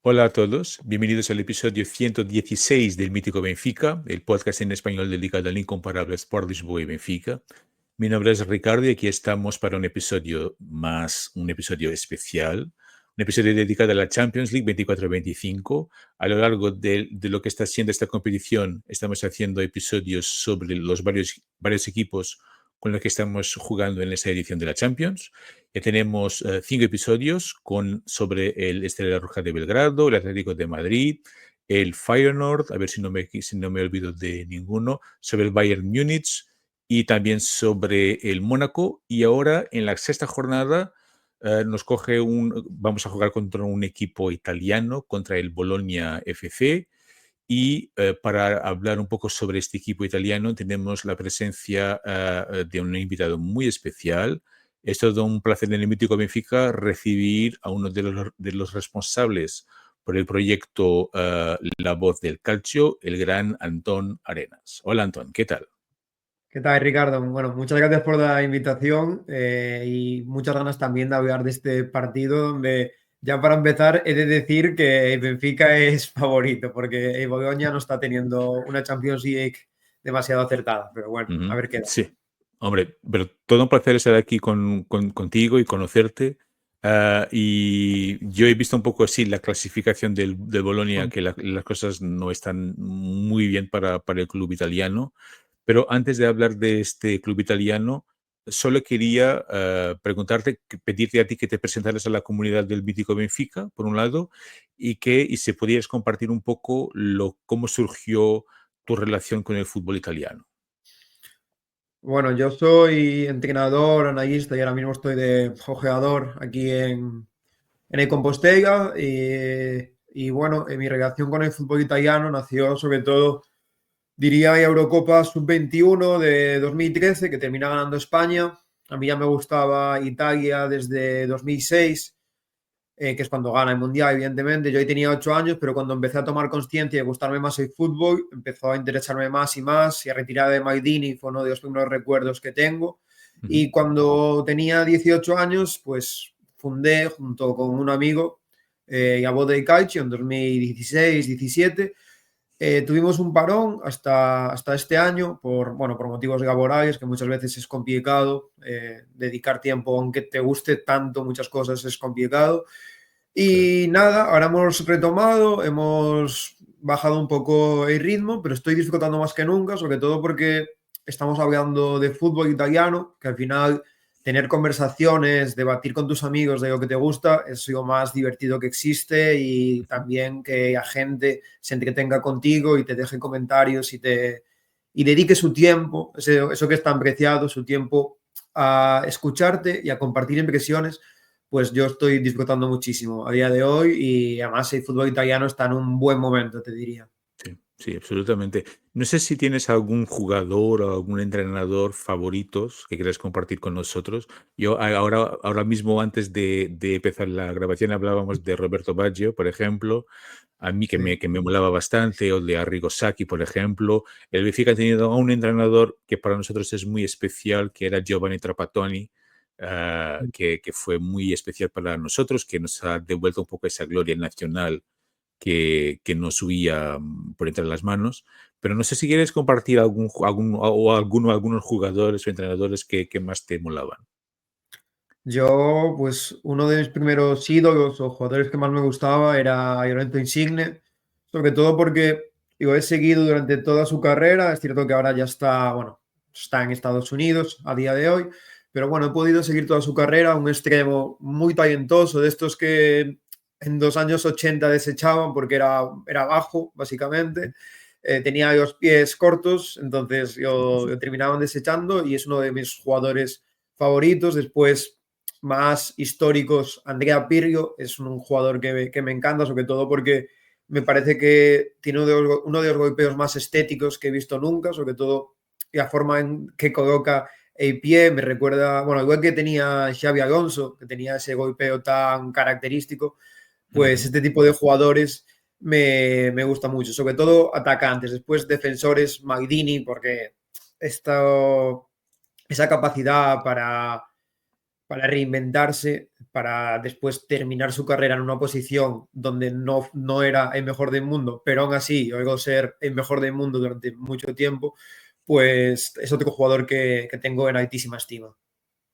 Hola a todos, bienvenidos al episodio 116 del Mítico Benfica, el podcast en español dedicado al incomparable Sport Lisboa y Benfica. Mi nombre es Ricardo y aquí estamos para un episodio más, un episodio especial, un episodio dedicado a la Champions League 24-25. A lo largo de lo que está siendo esta competición, estamos haciendo episodios sobre los varios equipos con los que estamos jugando en esta edición de la Champions. Ya tenemos 5 episodios sobre el Estrella Roja de Belgrado, el Atlético de Madrid, el Feyenoord, a ver si no me olvido de ninguno, sobre el Bayern Múnich y también sobre el Mónaco. Y ahora, en la sexta jornada, vamos a jugar contra un equipo italiano, contra el Bologna FC. Y para hablar un poco sobre este equipo italiano, tenemos la presencia de un invitado muy especial. Es todo un placer en el Mítico Benfica recibir a uno de los responsables por el proyecto La Voz del Calcio, el gran Antón Arenas. Hola, Antón, ¿qué tal? ¿Qué tal, Ricardo? Bueno, muchas gracias por la invitación y muchas ganas también de hablar de este partido donde ya para empezar he de decir que el Benfica es favorito porque el Bologna no está teniendo una Champions League demasiado acertada, pero bueno, a Ujú. ver qué da. Sí, hombre, pero todo un placer estar aquí contigo y conocerte. Y yo he visto un poco así la clasificación del Bolonia, que las cosas no están muy bien para el club italiano. Pero antes de hablar de este club italiano, solo quería pedirte a ti que te presentaras a la comunidad del mítico Benfica, por un lado, y si pudieras compartir un poco cómo surgió tu relación con el fútbol italiano. Bueno, yo soy entrenador, analista y ahora mismo estoy de ojeador aquí en el Compostela y bueno, mi relación con el fútbol italiano nació sobre todo diría Eurocopa Sub-21 de 2013, que termina ganando España. A mí ya me gustaba Italia desde 2006, que es cuando gana el Mundial, evidentemente. Yo ahí tenía 8 años, pero cuando empecé a tomar conciencia y a gustarme más el fútbol, empezó a interesarme más y más. Y a retirar de Maldini fue uno de los primeros recuerdos que tengo. Ujú. Y cuando tenía 18 años, pues fundé junto con un amigo La Voz del Calcio en 2016-17. Tuvimos un parón hasta este año bueno, por motivos laborales, que muchas veces es complicado dedicar tiempo, aunque te guste tanto, muchas cosas es complicado. Claro. Y nada, ahora hemos retomado, hemos bajado un poco el ritmo, pero estoy disfrutando más que nunca, sobre todo porque estamos hablando de fútbol italiano, que al final tener conversaciones, debatir con tus amigos de lo que te gusta es lo más divertido que existe y también que la gente se entretenga contigo y te deje comentarios y dedique su tiempo, eso que es tan preciado, su tiempo a escucharte y a compartir impresiones, pues yo estoy disfrutando muchísimo a día de hoy y además el fútbol italiano está en un buen momento, te diría. Sí, sí, absolutamente. No sé si tienes algún jugador o algún entrenador favoritos que quieras compartir con nosotros. Ahora mismo, antes de empezar la grabación, hablábamos de Roberto Baggio, por ejemplo, a mí Sí. que me molaba bastante, o de Arrigo Sacchi, por ejemplo. El Benfica ha tenido a un entrenador que para nosotros es muy especial, que era Giovanni Trapattoni, que fue muy especial para nosotros, que nos ha devuelto un poco esa gloria nacional que nos subía por entre las manos. Pero no sé si quieres compartir algunos jugadores o entrenadores que más te molaban. Yo, pues uno de mis primeros ídolos o jugadores que más me gustaba era Lorenzo Insigne, sobre todo porque lo he seguido durante toda su carrera. Es cierto que ahora ya está, bueno, está en Estados Unidos a día de hoy, pero bueno, he podido seguir toda su carrera, un extremo muy talentoso, de estos que en los años 80 desechaban porque era bajo, básicamente. Tenía los pies cortos, entonces lo terminaban desechando y es uno de mis jugadores favoritos. Después, más históricos, Andrea Pirlo es un jugador que me encanta, sobre todo porque me parece que tiene uno de los golpeos más estéticos que he visto nunca, sobre todo la forma en que coloca el pie, me recuerda, bueno, igual que tenía Xavi Alonso, que tenía ese golpeo tan característico, pues Ujú. este tipo de jugadores me gusta mucho, sobre todo atacantes, después defensores, Maldini, porque esta, esa capacidad para reinventarse, para después terminar su carrera en una posición donde no era el mejor del mundo, pero aún así llegó a ser el mejor del mundo durante mucho tiempo, pues es otro jugador que tengo en altísima estima.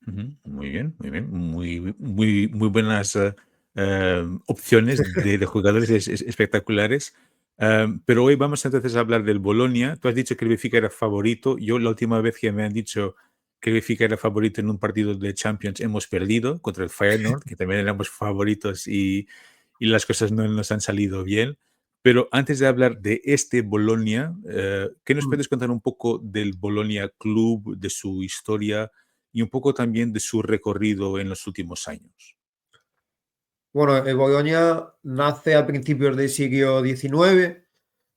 Ujú, muy bien, muy bien. Muy buenas opciones de jugadores espectaculares. Pero hoy vamos entonces a hablar del Bolonia. Tú has dicho que el Benfica era favorito. Yo la última vez que me han dicho que el Benfica era favorito en un partido de Champions hemos perdido contra el Feyenoord, que también éramos favoritos y las cosas no nos han salido bien. Pero antes de hablar de este Bolonia, ¿qué nos puedes contar un poco del Bolonia Club, de su historia? Y un poco también de su recorrido en los últimos años. Bueno, el Bologna nace a principios del siglo XIX,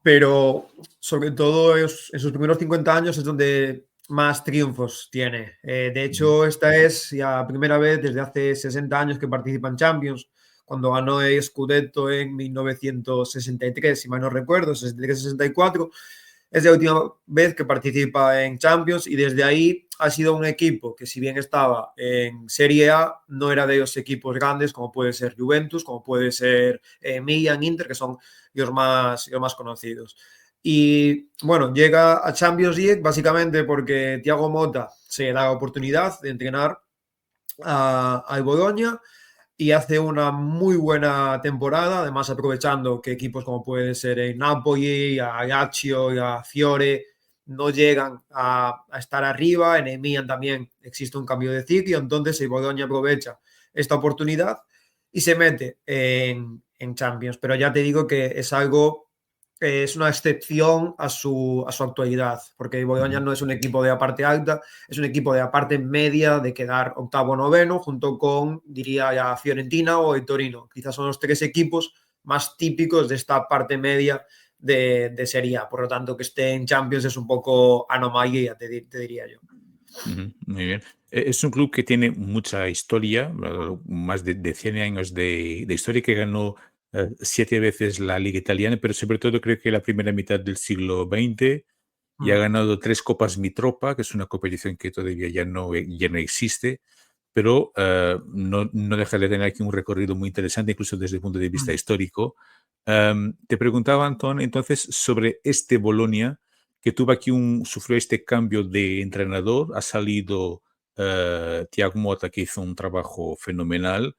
pero sobre todo en sus primeros 50 años es donde más triunfos tiene. De Ujú, hecho, esta es la primera vez desde hace 60 años que participa en Champions, cuando ganó el Scudetto en 1963, si mal no recuerdo, 63-64. Es la última vez que participa en Champions y desde ahí ha sido un equipo que, si bien estaba en Serie A, no era de los equipos grandes como puede ser Juventus, como puede ser Milan, Inter, que son los más conocidos. Y bueno, llega a Champions League básicamente porque Thiago Motta se da la oportunidad de entrenar al Bologna y hace una muy buena temporada, además aprovechando que equipos como puede ser el Napoli, a Lazio y a Fiore no llegan a estar arriba, en el Milan también existe un cambio de ciclo, entonces el Bologna aprovecha esta oportunidad y se mete en Champions, pero ya te digo que es algo, es una excepción a su actualidad, porque el Bologna ujú. no es un equipo de la parte alta, es un equipo de la parte media de quedar octavo o noveno, junto con, diría ya, Fiorentina o el Torino. Quizás son los tres equipos más típicos de esta parte media de Serie A. Por lo tanto, que esté en Champions es un poco anomalía, te diría yo. Ujú, muy bien. Es un club que tiene mucha historia, más de 100 años de historia, que ganó 7 veces la Liga Italiana, pero sobre todo creo que la primera mitad del siglo XX y ha Mm, ganado 3 Copas Mitropa, que es una competición que todavía ya no existe, pero no deja de tener aquí un recorrido muy interesante, incluso desde el punto de vista mm. histórico. Te preguntaba, Antón, entonces, sobre este Bolonia, que tuvo aquí sufrió este cambio de entrenador, ha salido Thiago Motta, que hizo un trabajo fenomenal,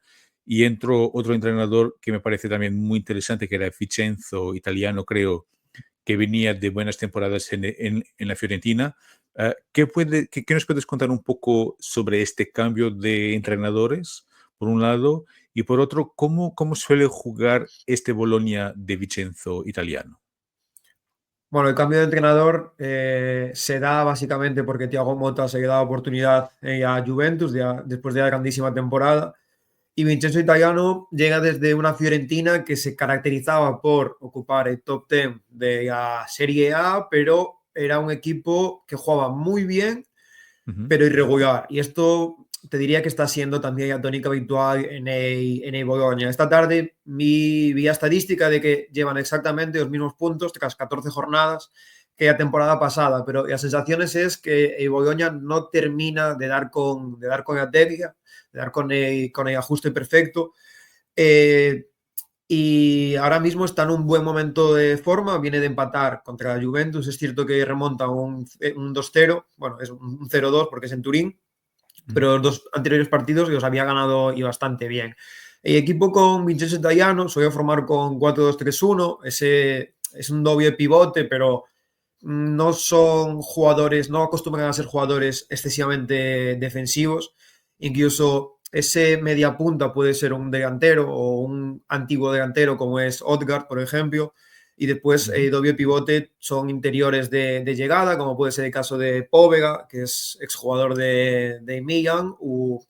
y entró otro entrenador que me parece también muy interesante, que era Vincenzo Italiano, creo, que venía de buenas temporadas en la Fiorentina. ¿Qué nos puedes contar un poco sobre este cambio de entrenadores, por un lado, y por otro, cómo suele jugar este Bolonia de Vincenzo Italiano? Bueno, el cambio de entrenador se da básicamente porque Thiago Motta se le da oportunidad a Juventus después de la grandísima temporada. Y Vincenzo Italiano llega desde una Fiorentina que se caracterizaba por ocupar el top 10 de la Serie A, pero era un equipo que jugaba muy bien, Ujú, pero irregular. Y esto te diría que está siendo también la tónica habitual en el Bologna. Esta tarde vi la estadística de que llevan exactamente los mismos puntos tras 14 jornadas que la temporada pasada, pero las sensaciones es que el Bologna no termina de dar con la técnica, de dar con el ajuste perfecto. Eh, y ahora mismo está en un buen momento de forma, viene de empatar contra la Juventus, es cierto que remonta un 2-0, bueno, es un 0-2 porque es en Turín, ujú, pero los dos anteriores partidos los había ganado y bastante bien. El equipo con Vincenzo Italiano solía formar con 4-2-3-1, ese es un doble pivote, pero no son jugadores, no acostumbran a ser jugadores excesivamente defensivos. Incluso ese media punta puede ser un delantero o un antiguo delantero como es Odgaard, por ejemplo. Y después ujú, doble pivote son interiores de llegada, como puede ser el caso de Póvega, que es exjugador de Milan.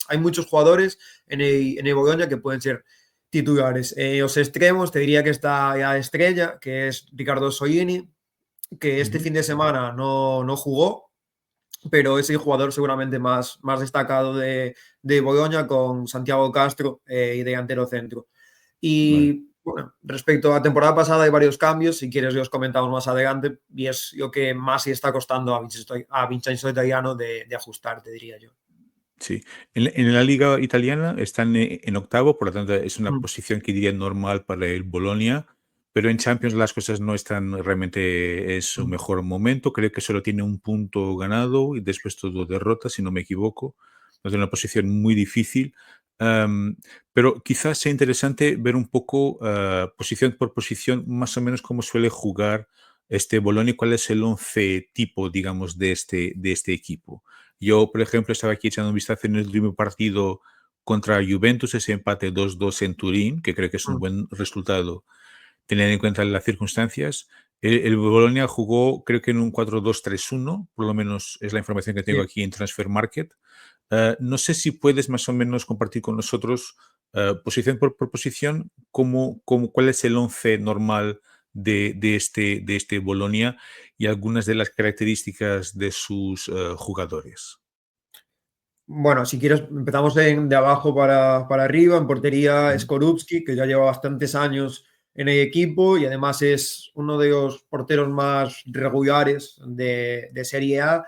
Hay muchos jugadores en el Bologna que pueden ser titulares. Los extremos, te diría que está la estrella, que es Ricardo Soglini, que este ujú. fin de semana no jugó, pero es el jugador seguramente más destacado de Bologna con Santiago Castro y delantero centro. Vale. Y bueno, respecto a la temporada pasada hay varios cambios, si quieres los comentamos más adelante, y es lo que más le está costando a Vincenzo Italiano de ajustar, te diría yo. Sí. En la liga italiana están en octavo, por lo tanto es una Mm, posición que diría normal para el Bolonia, pero en Champions las cosas no están realmente en su mm. mejor momento. Creo que solo tiene un punto ganado y después todo derrota, si no me equivoco. Es una posición muy difícil. Am, pero quizás sea interesante ver un poco, posición por posición, más o menos cómo suele jugar este Bolonia y cuál es el once tipo, digamos, de este equipo. Yo, por ejemplo, estaba aquí echando un vistazo en el último partido contra Juventus, ese empate 2-2 en Turín, que creo que es un Mm, buen resultado teniendo en cuenta las circunstancias. El Bologna jugó, creo que en un 4-2-3-1, por lo menos es la información que tengo sí. aquí en Transfer Market. No sé si puedes más o menos compartir con nosotros, posición por posición, cuál es el once normal de este Bolonia y algunas de las características de sus jugadores. Bueno, si quieres, empezamos de abajo para arriba. En portería, Ujú, Skorupski, que ya lleva bastantes años en el equipo y además es uno de los porteros más regulares de Serie A.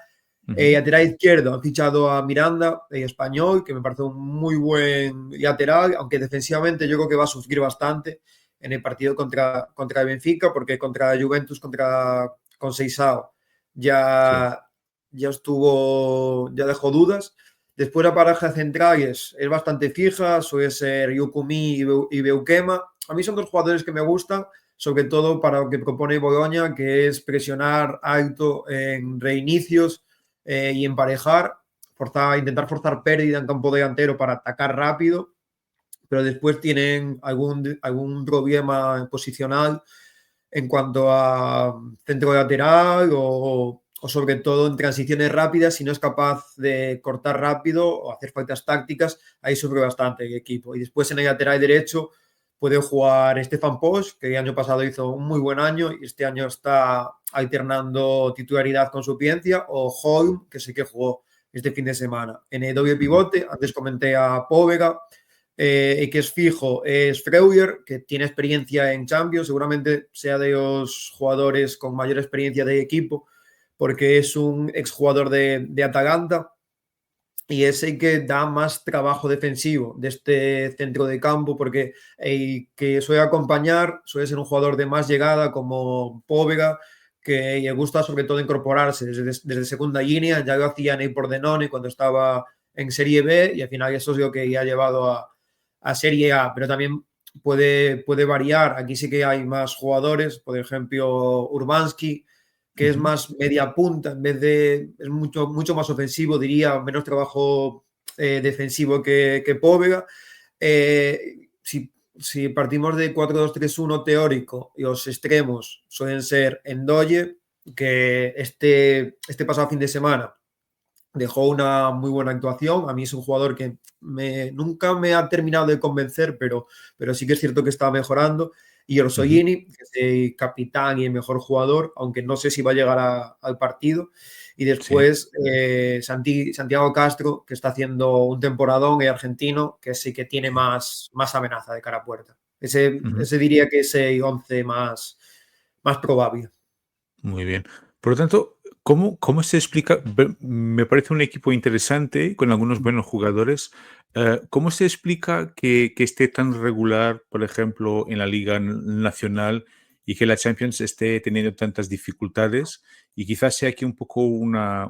ujú, Lateral izquierdo, han fichado a Miranda, español, que me parece un muy buen lateral, aunque defensivamente yo creo que va a sufrir bastante en el partido contra el Benfica, porque contra Juventus, con Seisao, sí, ya, ya dejó dudas. Después la pareja centrales es bastante fija, suele ser Yukumi y Beukema. A mí son dos jugadores que me gustan, sobre todo para lo que propone Bologna, que es presionar alto en reinicios y emparejar, intentar forzar pérdida en campo delantero para atacar rápido, pero después tienen algún problema posicional en cuanto a centro lateral o sobre todo en transiciones rápidas, si no es capaz de cortar rápido o hacer faltas tácticas, ahí sufre bastante el equipo. Y después en el lateral derecho puede jugar Stefan Posch, que el año pasado hizo un muy buen año y este año está alternando titularidad con suplencia, o Holm, que sí que jugó este fin de semana. En el doble ujú, pivote, antes comenté a Povega, que es fijo, es Freuler, que tiene experiencia en Champions, seguramente sea de los jugadores con mayor experiencia de equipo, porque es un exjugador de Atalanta y es el que da más trabajo defensivo de este centro de campo, porque el que suele acompañar suele ser un jugador de más llegada como Povega, que le gusta sobre todo incorporarse desde segunda línea, ya lo hacía en el Pordenone cuando estaba en Serie B y al final eso es lo que ha llevado a Serie A, pero también puede variar, aquí sí que hay más jugadores, por ejemplo Urbanski, que es ujú. más media punta, en vez de, es mucho más ofensivo, diría, menos trabajo defensivo que Povega. Si partimos de 4-2-3-1 teórico y los extremos suelen ser Endoye, que este pasado fin de semana dejó una muy buena actuación. A mí es un jugador que nunca me ha terminado de convencer, pero sí que es cierto que está mejorando. Y Ujú, Orsolini, que es el capitán y el mejor jugador, aunque no sé si va a llegar al partido. Y sí, después Santiago Castro, que está haciendo un temporadón, el argentino, que sí que tiene sí. más amenaza de cara a puerta. Ese, Ujú, ese diría que es el 11 más probable. muy bien. Por lo tanto, ¿cómo se explica? Me parece un equipo interesante con algunos buenos jugadores. ¿Cómo se explica que esté tan regular, por ejemplo, en la Liga Nacional y que la Champions esté teniendo tantas dificultades? Y quizás sea aquí un poco una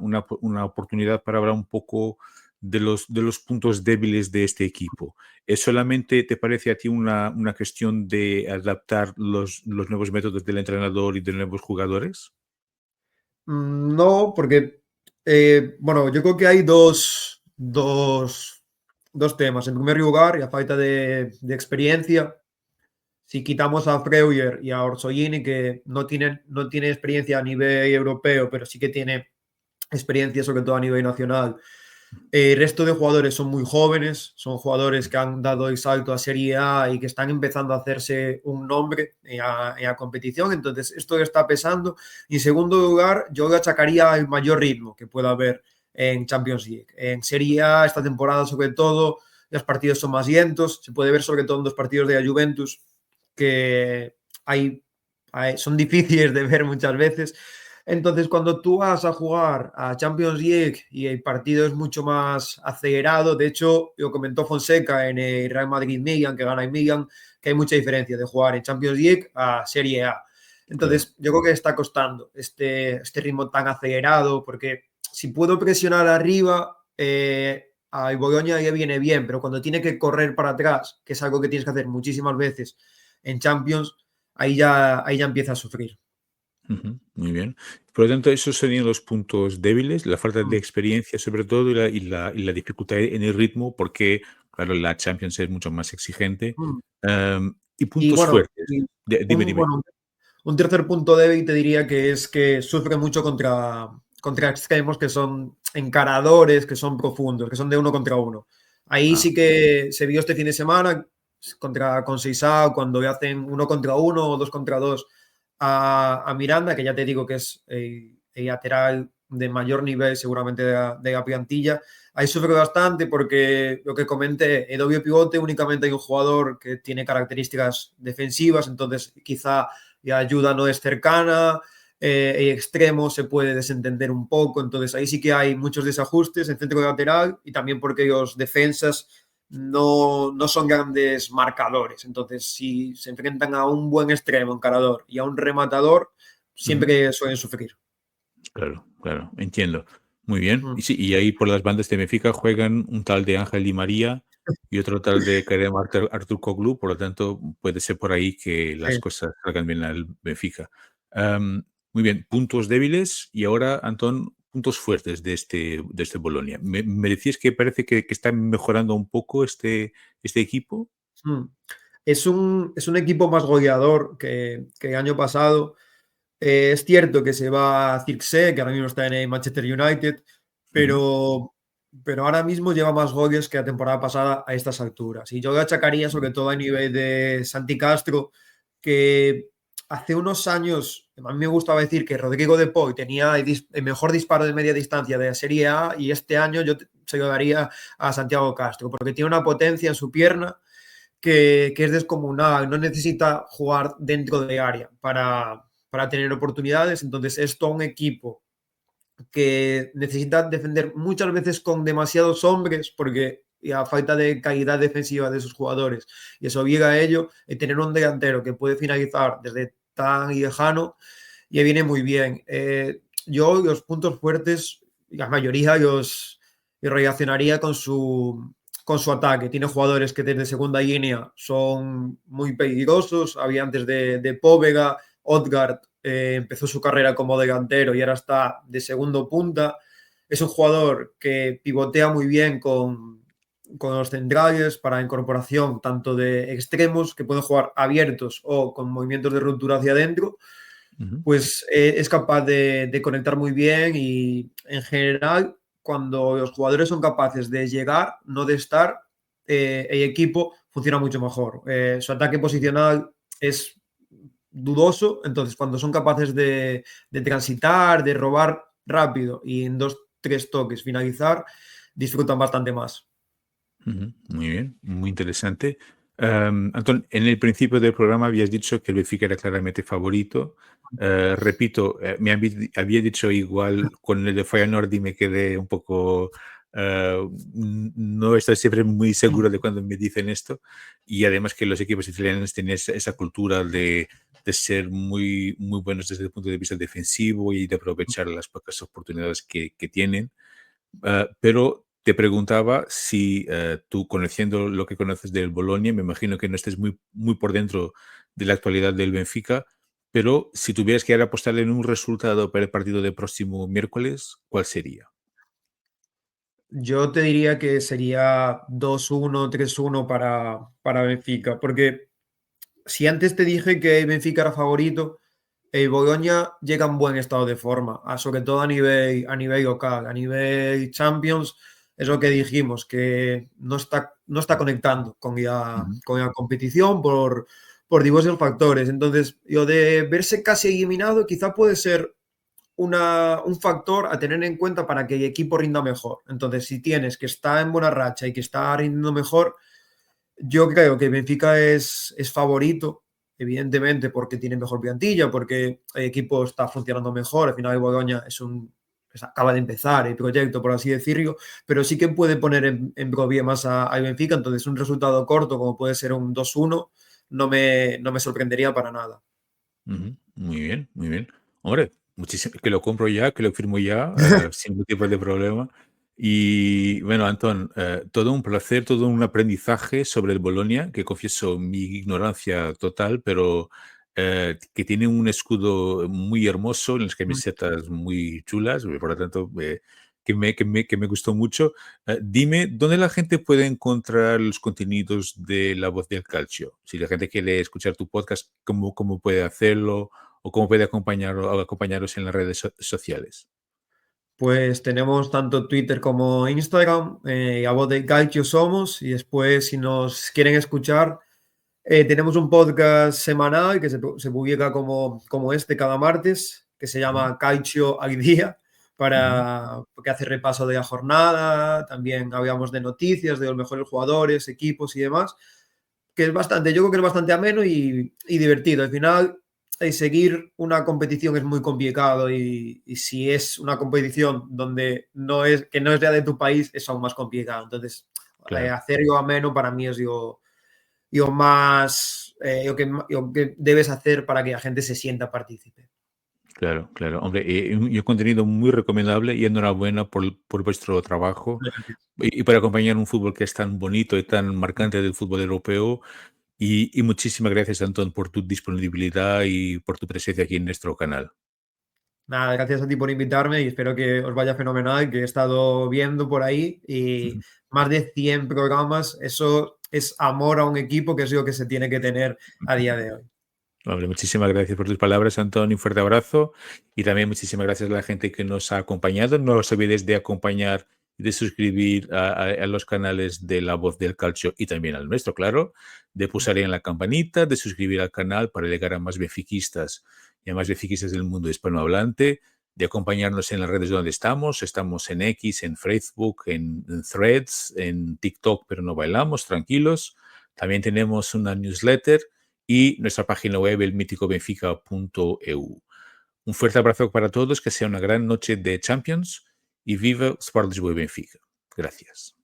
oportunidad para hablar un poco de los puntos débiles de este equipo. ¿Es solamente, te parece a ti, una cuestión de adaptar los nuevos métodos del entrenador y de nuevos jugadores? No, porque, bueno, yo creo que hay dos temas. En primer lugar, y a falta de experiencia, si quitamos a Freuler y a Orsolini, que no tiene experiencia a nivel europeo, pero sí que tiene experiencia sobre todo a nivel nacional. El resto de jugadores son muy jóvenes, son jugadores que han dado el salto a Serie A y que están empezando a hacerse un nombre en la competición, entonces esto está pesando. Y en segundo lugar, yo le achacaría el mayor ritmo que pueda haber en Champions League. En Serie A, esta temporada sobre todo, los partidos son más lentos, se puede ver sobre todo en dos partidos de la Juventus que son difíciles de ver muchas veces, Entonces, cuando tú vas a jugar a Champions League y el partido es mucho más acelerado, de hecho, lo comentó Fonseca en el Real Madrid-Milan, que gana el Milan, que hay mucha diferencia de jugar en Champions League a Serie A. Claro. Entonces, yo creo que está costando este ritmo tan acelerado, porque si puedo presionar arriba, al Bologna ya viene bien, pero cuando tiene que correr para atrás, que es algo que tienes que hacer muchísimas veces en Champions, ahí ya empieza a sufrir. Ujú, muy bien. Por lo tanto, esos serían los puntos débiles, la falta de Mm, experiencia sobre todo y la dificultad en el ritmo, porque, claro, la Champions es mucho más exigente. mm. Y Y puntos bueno, fuertes. Dime, dime. bueno, un tercer punto débil te diría que es que sufre mucho contra extremos que son encaradores, que son profundos, que son de uno contra uno. Ahí Ah, sí que se vio este fin de semana con Seisao cuando le hacen uno contra uno o dos contra dos a Miranda, que ya te digo que es el lateral de mayor nivel seguramente de la plantilla. Ahí sufre bastante porque lo que comenté, el doble pivote únicamente hay un jugador que tiene características defensivas, entonces quizá la ayuda no es cercana, el extremo se puede desentender un poco, entonces ahí sí que hay muchos desajustes en centro lateral y también porque los defensas no son grandes marcadores, entonces si se enfrentan a un buen extremo encarador y a un rematador, ujú. siempre suelen sufrir. Claro, claro, entiendo. Muy bien. Mm, Y sí, y ahí por las bandas de Benfica juegan un tal de Ángel Di María y otro tal de Kerem Aktürkoğlu, por lo tanto, puede ser por ahí que las sí. cosas salgan bien al Benfica. Muy bien, puntos débiles y ahora, Antón, puntos fuertes de este Bolonia. Me decías que parece que está mejorando un poco este equipo. Mm. Es un equipo más goleador que el año pasado. Es cierto que se va a Zirkzee, que ahora mismo está en el Manchester United, Ujú, pero ahora mismo lleva más goles que la temporada pasada a estas alturas. Y yo le achacaría sobre ujú, todo a nivel de Santi Castro, que hace unos años, a mí me gustaba decir que Rodrigo de Paul tenía el mejor disparo de media distancia de la Serie A y este año se lo daría a Santiago Castro, porque tiene una potencia en su pierna que es descomunal, no necesita jugar dentro de área para tener oportunidades, entonces es todo un equipo que necesita defender muchas veces con demasiados hombres porque a falta de calidad defensiva de sus jugadores y eso obliga a ello, tener un delantero que puede finalizar desde tan lejano y viene muy bien. Yo los puntos fuertes, la mayoría los relacionaría con su ataque. Tiene jugadores que desde segunda línea son muy peligrosos. Había antes de Póvega, Odgaard empezó su carrera como delantero y ahora está de segundo punta. Es un jugador que pivotea muy bien con los centrales para incorporación tanto de extremos que pueden jugar abiertos o con movimientos de ruptura hacia adentro, ujú, pues es capaz de conectar muy bien y en general cuando los jugadores son capaces de llegar, no de estar, el equipo funciona mucho mejor. Su ataque posicional es dudoso, entonces cuando son capaces de transitar, de robar rápido y en dos, tres toques finalizar, disfrutan bastante más. ujú. Muy bien, muy interesante. Antón, en el principio del programa habías dicho que el Benfica era claramente favorito. Repito, había dicho igual con el de Feyenoord y me quedé un poco... no estoy siempre muy seguro de cuando me dicen esto. Y además que los equipos italianos tienen esa cultura de ser muy, muy buenos desde el punto de vista defensivo y de aprovechar las pocas oportunidades que tienen. Pero te preguntaba si tú, conociendo lo que conoces del Bolonia, me imagino que no estés muy, muy por dentro de la actualidad del Benfica, pero si tuvieras que ahora apostarle en un resultado para el partido del próximo miércoles, ¿cuál sería? Yo te diría que sería 2-1, 3-1 para Benfica, porque si antes te dije que el Benfica era favorito, el Bologna llega en buen estado de forma, sobre todo a nivel local, a nivel Champions, es lo que dijimos, que no está conectando Ujú, con la competición por diversos factores. Entonces, lo de verse casi eliminado quizá puede ser un factor a tener en cuenta para que el equipo rinda mejor. Entonces, si tienes que está en buena racha y que está rindiendo mejor, yo creo que Benfica es favorito evidentemente porque tiene mejor plantilla, porque el equipo está funcionando mejor. Al final el Bologna acaba de empezar el proyecto, por así decirlo, pero sí que puede poner en problemas al Benfica. Entonces un resultado corto como puede ser un 2-1 no me sorprendería para nada. Ujú. Muy bien, muy bien. Hombre, muchísimo, que lo compro ya, que lo firmo ya, sin ningún tipo de problema. Y bueno, Antón, todo un placer, todo un aprendizaje sobre el Bolonia, que confieso mi ignorancia total, pero que tiene un escudo muy hermoso, en las camisetas muy chulas, por lo tanto, que me gustó mucho. Dime, ¿dónde la gente puede encontrar los contenidos de La Voz del Calcio? Si la gente quiere escuchar tu podcast, ¿cómo puede hacerlo? ¿O cómo puede acompañaros en las redes sociales? Pues tenemos tanto Twitter como Instagram, a voz de Calcio somos, y después si nos quieren escuchar, tenemos un podcast semanal que se publica como este cada martes, que se Ujú, llama Calcio al Día, ujú, porque hace repaso de la jornada, también hablamos de noticias, de los mejores jugadores, equipos y demás, que es bastante, yo creo que es bastante ameno y divertido. Al final, seguir una competición es muy complicado y si es una competición que no es ya de tu país, es aún más complicado. Entonces, claro. hacerlo ameno para mí es lo más, lo que debes hacer para que la gente se sienta partícipe. Claro, claro. Hombre, y un contenido muy recomendable y enhorabuena por vuestro trabajo y por acompañar un fútbol que es tan bonito y tan marcante del fútbol europeo. Y muchísimas gracias, Antón, por tu disponibilidad y por tu presencia aquí en nuestro canal. Nada, gracias a ti por invitarme y espero que os vaya fenomenal, que he estado viendo por ahí y más de 100 programas, eso es amor a un equipo, que es lo que se tiene que tener a día de hoy. Hombre, muchísimas gracias por tus palabras, Antón. Un fuerte abrazo. Y también muchísimas gracias a la gente que nos ha acompañado. No os olvidéis de acompañar y de suscribir a los canales de La Voz del Calcio y también al nuestro, claro. De pulsar en la campanita, de suscribir al canal para llegar a más benfiquistas y a más benfiquistas del mundo hispanohablante. De acompañarnos en las redes donde estamos. Estamos en X, en Facebook, en Threads, en TikTok, pero no bailamos, tranquilos. También tenemos una newsletter y nuestra página web, elmíticobenfica.eu. Un fuerte abrazo para todos, que sea una gran noche de Champions y viva Sport Lisboa y Benfica. Gracias.